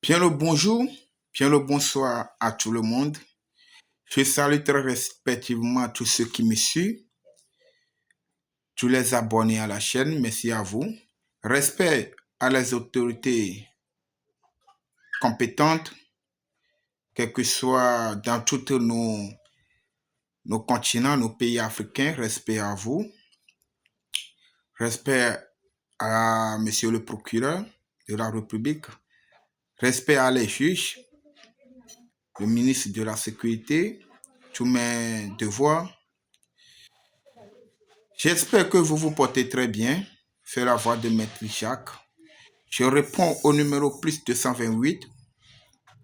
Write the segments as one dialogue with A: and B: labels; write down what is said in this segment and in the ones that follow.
A: Bien le bonjour, bien le bonsoir à tout le monde. Je salue très respectivement tous ceux qui me suivent, tous les abonnés à la chaîne, merci à vous. Respect à les autorités compétentes, quel que soit dans tous nos continents, nos pays africains, respect à vous. Respect à monsieur le procureur de la République. Respect à les juges, le ministre de la Sécurité, tous mes devoirs. J'espère que vous vous portez très bien. C'est la voix de Maître Jacques. Je réponds au numéro plus 228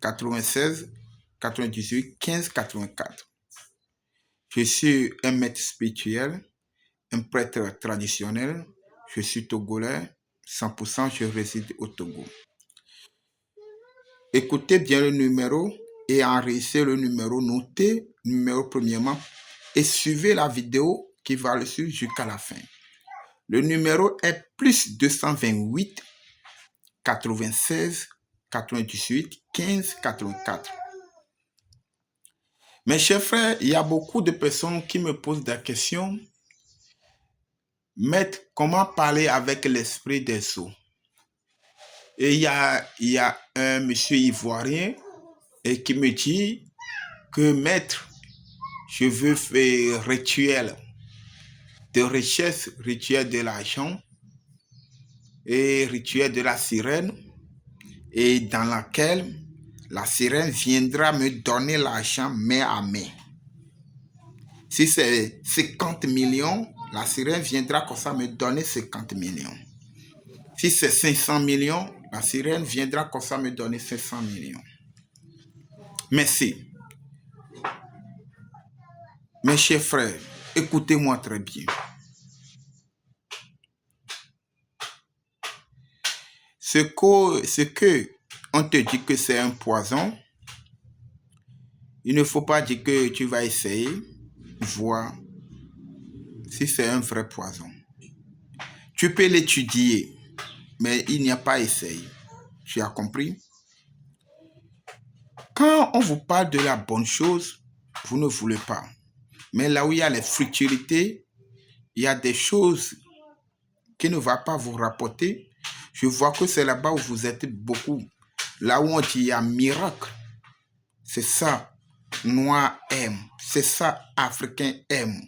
A: 96 98 15 84. Je suis un maître spirituel, un prêtre traditionnel. Je suis togolais, 100%, je réside au Togo. Écoutez bien le numéro et enregistrez le numéro, notez le numéro premièrement et suivez la vidéo qui va le suivre jusqu'à la fin. Le numéro est plus 228 96 98 15 84. Mes chers frères, il y a beaucoup de personnes qui me posent des questions. Maître, comment parler avec l'esprit des eaux? Et il y a un monsieur ivoirien et qui me dit que maître, je veux faire rituel de richesse, rituel de l'argent et rituel de la sirène, et dans laquelle la sirène viendra me donner l'argent main à main. Si c'est 50 millions, la sirène viendra comme ça me donner 50 millions. Si c'est 500 millions, la sirène viendra comme ça me donner 500 millions. Merci. Mes chers frères, écoutez-moi très bien. Ce que on te dit que c'est un poison, il ne faut pas dire que tu vas essayer, voir si c'est un vrai poison. Tu peux l'étudier, mais il n'y a pas essayé. Tu as compris? Quand on vous parle de la bonne chose, vous ne voulez pas. Mais là où il y a les futurités, il y a des choses qui ne vont pas vous rapporter. Je vois que c'est là-bas où vous êtes beaucoup. Là où on dit il y a miracle. C'est ça, noir aime. C'est ça, africain aime.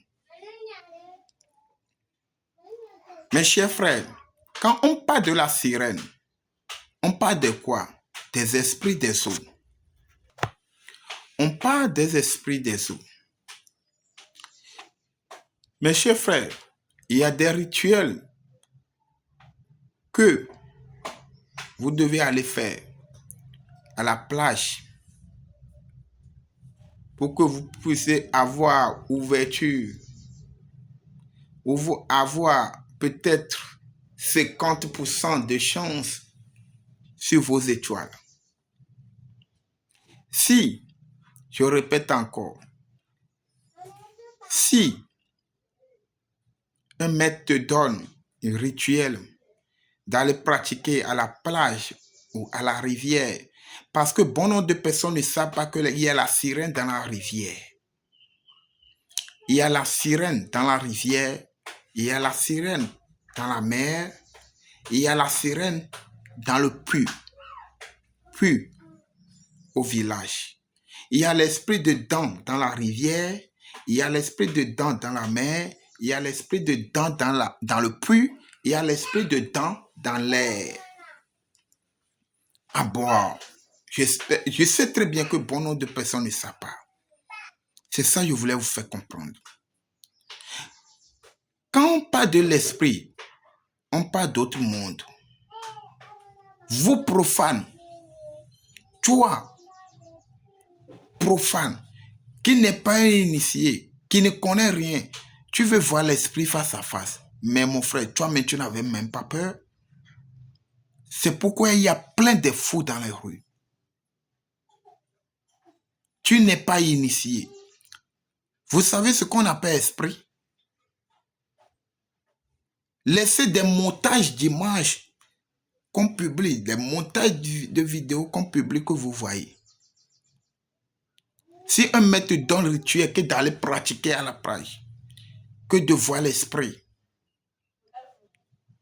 A: Mes chers frères, quand on parle de la sirène, on parle de quoi? Des esprits des eaux. On parle des esprits des eaux. Mes chers frères, il y a des rituels que vous devez aller faire à la plage pour que vous puissiez avoir ouverture ou vous avoir peut-être 50% de chance sur vos étoiles. Si, je répète encore, si un maître te donne un rituel d'aller pratiquer à la plage ou à la rivière, parce que bon nombre de personnes ne savent pas qu'il y a la sirène dans la rivière. Il y a la sirène dans la rivière, il y a la sirène dans la mer, il y a la sirène dans le puits au village. Il y a l'esprit de dents dans la rivière, il y a l'esprit de dents dans la mer, il y a l'esprit de dents dans le puits, il y a l'esprit de dents dans l'air. À boire. Je sais très bien que bon nombre de personnes ne savent pas. C'est ça que je voulais vous faire comprendre. Quand on parle de l'esprit, on parle d'autre monde. Vous profanes, toi, profane, qui n'est pas initié, qui ne connaît rien, tu veux voir l'esprit face à face. Mais mon frère, toi-même, tu n'avais même pas peur. C'est pourquoi il y a plein de fous dans les rues. Tu n'es pas initié. Vous savez ce qu'on appelle esprit? Laissez des montages d'images qu'on publie, des montages de vidéos qu'on publie que vous voyez. Si un maître donne le rituel que d'aller pratiquer à la plage, que de voir l'esprit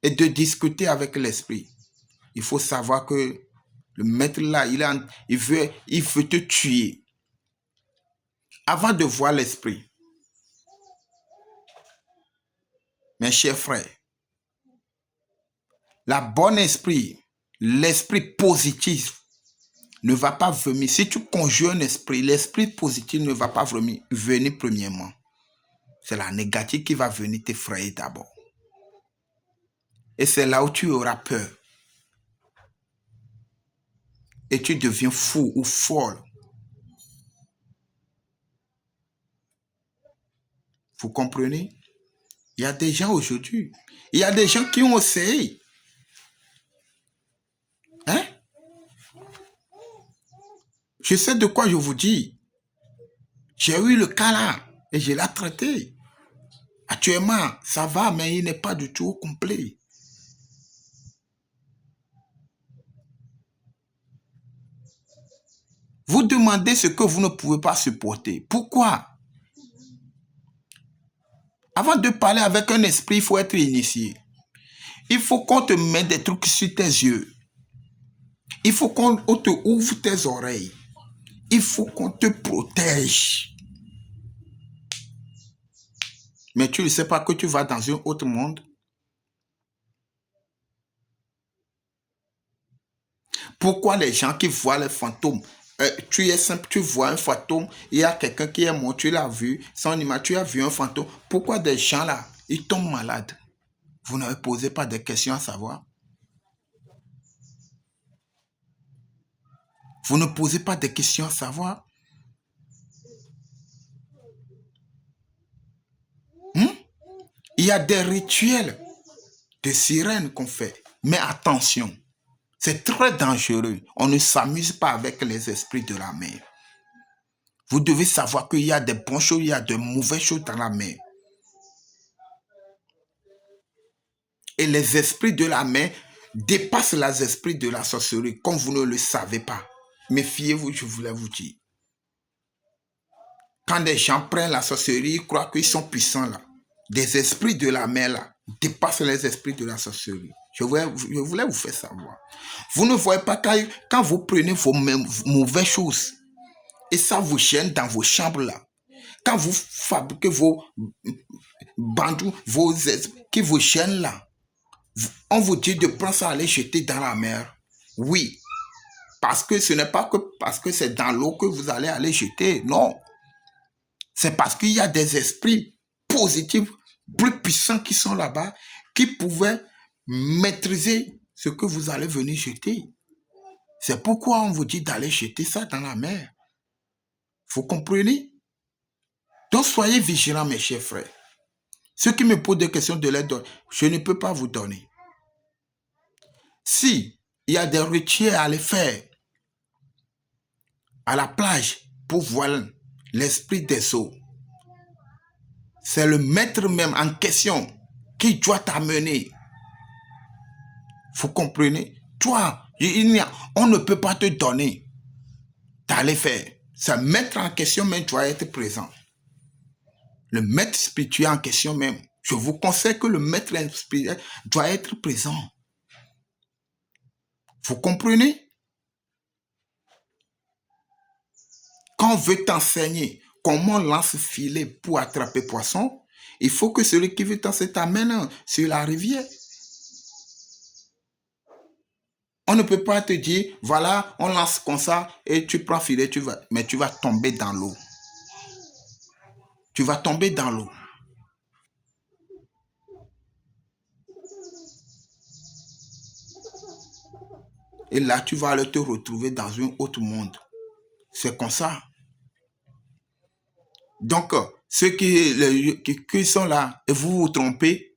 A: et de discuter avec l'esprit, il faut savoir que le maître là, il veut te tuer. Avant de voir l'esprit, mes chers frères, la bonne esprit, l'esprit positif ne va pas venir. Si tu conjures un esprit, l'esprit positif ne va pas venir premièrement. C'est la négative qui va venir t'effrayer d'abord. Et c'est là où tu auras peur. Et tu deviens fou ou folle. Vous comprenez? Il y a des gens aujourd'hui. Il y a des gens qui ont essayé. Hein? Je sais de quoi je vous dis. J'ai eu le cas là et je l'ai traité. Actuellement, ça va, mais il n'est pas du tout complet. Vous demandez ce que vous ne pouvez pas supporter. Pourquoi? Avant de parler avec un esprit, il faut être initié. Il faut qu'on te mette des trucs sur tes yeux. Il faut qu'on te ouvre tes oreilles. Il faut qu'on te protège. Mais tu ne sais pas que tu vas dans un autre monde. Pourquoi les gens qui voient les fantômes, tu es simple, tu vois un fantôme, il y a quelqu'un qui est mort, tu l'as vu, son image, tu as vu un fantôme. Pourquoi des gens là, ils tombent malades? Vous ne posez pas de questions à savoir. Vous ne posez pas de questions à savoir. Il y a des rituels de sirène qu'on fait. Mais attention, c'est très dangereux. On ne s'amuse pas avec les esprits de la mer. Vous devez savoir qu'il y a des bonnes choses, il y a de mauvaises choses dans la mer. Et les esprits de la mer dépassent les esprits de la sorcellerie, comme vous ne le savez pas. Méfiez-vous, je voulais vous dire. Quand des gens prennent la sorcellerie, ils croient qu'ils sont puissants là. Des esprits de la mer là dépassent les esprits de la sorcellerie. Je voulais vous faire savoir. Vous ne voyez pas quand vous prenez vos mauvaises choses et ça vous gêne dans vos chambres là. Quand vous fabriquez vos bandous, vos esprits qui vous gênent là, on vous dit de prendre ça, aller jeter dans la mer. Oui, parce que ce n'est pas que parce que c'est dans l'eau que vous allez aller jeter. Non, c'est parce qu'il y a des esprits positifs plus puissants qui sont là-bas, qui pouvaient maîtriser ce que vous allez venir jeter. C'est pourquoi on vous dit d'aller jeter ça dans la mer. Vous comprenez? Donc soyez vigilants, mes chers frères. Ceux qui me posent des questions de l'aide, je ne peux pas vous donner. Si il y a des rituels à aller faire à la plage pour voir l'esprit des eaux, c'est le maître même en question qui doit t'amener. Vous comprenez? Toi, on ne peut pas te donner d'aller faire. C'est le maître en question même doit être présent. Le maître spirituel en question même. Je vous conseille que le maître spirituel doit être présent. Vous comprenez? Quand on veut t'enseigner comment on lance filet pour attraper poisson, il faut que celui qui veut t'enseigner t'amène sur la rivière. On ne peut pas te dire, voilà, on lance comme ça et tu prends filet, mais tu vas tomber dans l'eau. Tu vas tomber dans l'eau. Et là, tu vas aller te retrouver dans un autre monde. C'est comme ça. Donc, ceux qui sont là et vous vous trompez,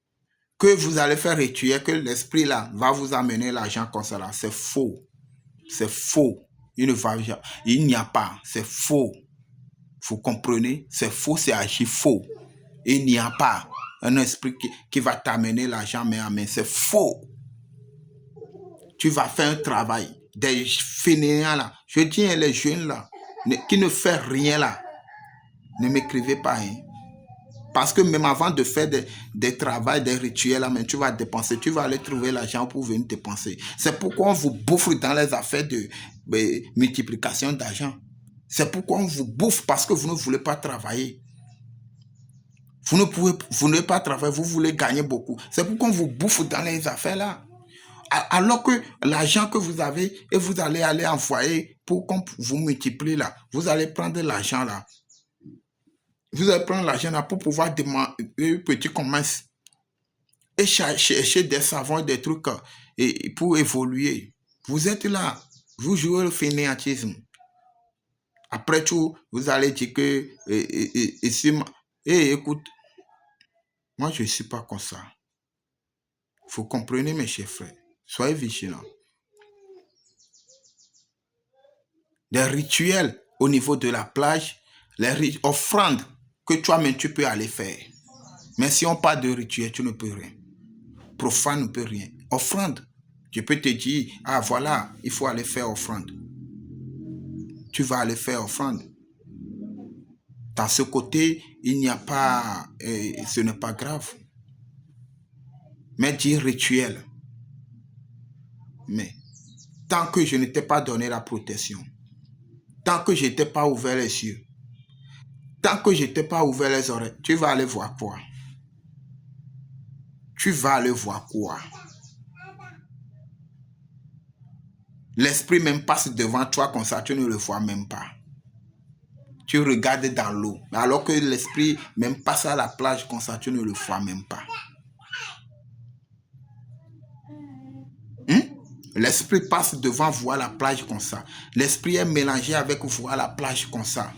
A: que vous allez faire rituel, que l'esprit là va vous amener l'argent comme ça là, c'est faux. C'est faux. Il n'y a pas. C'est faux. Vous comprenez? C'est faux, c'est agir faux. Il n'y a pas un esprit qui va t'amener l'argent main à main. C'est faux. tu vas faire un travail. Des fainéants là, je dis les jeunes là, qui ne font rien là, ne m'écrivez pas. Hein. Parce que même avant de faire des travaux, des rituels, là, mais tu vas dépenser, tu vas aller trouver l'argent pour venir dépenser. C'est pourquoi on vous bouffe dans les affaires de multiplication d'argent. C'est pourquoi on vous bouffe parce que vous ne voulez pas travailler. Vous ne voulez pas travailler, vous voulez gagner beaucoup. C'est pourquoi on vous bouffe dans les affaires là. Alors que l'argent que vous avez et vous allez aller envoyer pour qu'on vous multiplie là, vous allez prendre l'argent là. Vous allez prendre l'argent là pour pouvoir demander un petit commerce et chercher des savons, des trucs et pour évoluer. Vous êtes là, vous jouez le fainéantisme. Après tout, vous allez dire que écoute, moi je ne suis pas comme ça. Vous comprenez mes chers frères, soyez vigilants. Des rituels au niveau de la plage, les offrandes que toi-même tu peux aller faire. Mais si on parle de rituel, tu ne peux rien. Profane ne peut rien. Offrande, je peux te dire, ah voilà, il faut aller faire offrande. Tu vas aller faire offrande. Dans ce côté, il n'y a pas, ce n'est pas grave. Mais dire rituel. Mais tant que je ne t'ai pas donné la protection, tant que je ne t'ai pas ouvert les yeux, tant que je ne t'ai pas ouvert les oreilles, tu vas aller voir quoi? Tu vas aller voir quoi? L'esprit même passe devant toi comme ça, tu ne le vois même pas. Tu regardes dans l'eau, alors que l'esprit même passe à la plage comme ça, tu ne le vois même pas. L'esprit passe devant voir la plage comme ça. L'esprit est mélangé avec voir la plage comme ça.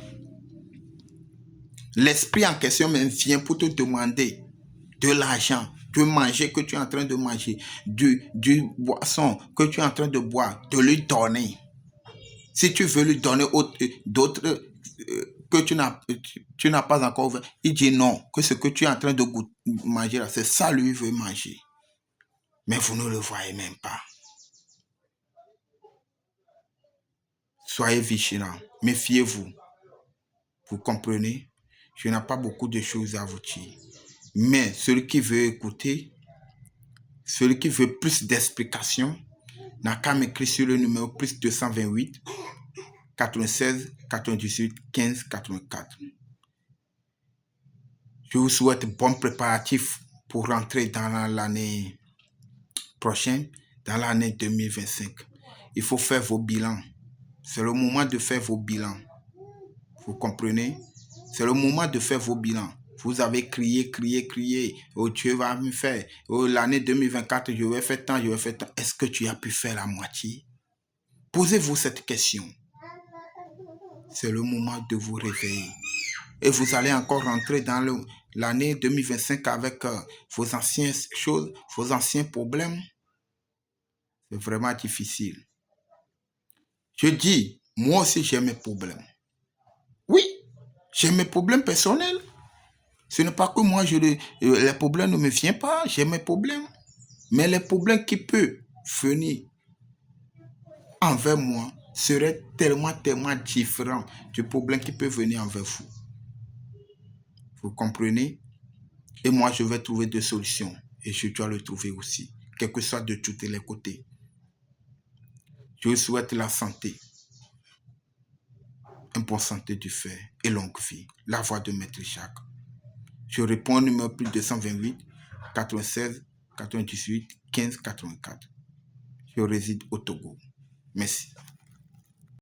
A: L'esprit en question même vient pour te demander de l'argent, de manger que tu es en train de manger, du boisson que tu es en train de boire, de lui donner. Si tu veux lui donner d'autres que tu n'as pas encore ouvert, il dit non, que ce que tu es en train de manger là, c'est ça lui veut manger. Mais vous ne le voyez même pas. Soyez vigilants, méfiez-vous. Vous comprenez? Je n'ai pas beaucoup de choses à vous dire. Mais celui qui veut écouter, celui qui veut plus d'explications, n'a qu'à m'écrire sur le numéro plus 228 96 98 15 84. Je vous souhaite bon préparatif pour rentrer dans l'année prochaine, dans l'année 2025. Il faut faire vos bilans. C'est le moment de faire vos bilans. Vous comprenez? C'est le moment de faire vos bilans. Vous avez crié. Oh, Dieu va me faire. Oh, l'année 2024, je vais faire tant, je vais faire tant. Est-ce que tu as pu faire la moitié? Posez-vous cette question. C'est le moment de vous réveiller. Et vous allez encore rentrer dans l'année 2025 avec vos anciennes choses, vos anciens problèmes. C'est vraiment difficile. Je dis, moi aussi j'ai mes problèmes. Oui, j'ai mes problèmes personnels. Ce n'est pas que moi, les problèmes ne me viennent pas, j'ai mes problèmes. Mais les problèmes qui peuvent venir envers moi seraient tellement différents du problème qui peut venir envers vous. Vous comprenez? Et moi, je vais trouver des solutions. Et je dois le trouver aussi, quel que soit de tous les côtés. Je vous souhaite la santé, une bonne santé du fer et longue vie. La voix de Maître Jacques. Je réponds au numéro plus 228 96 98 15 84. Je réside au Togo. Merci.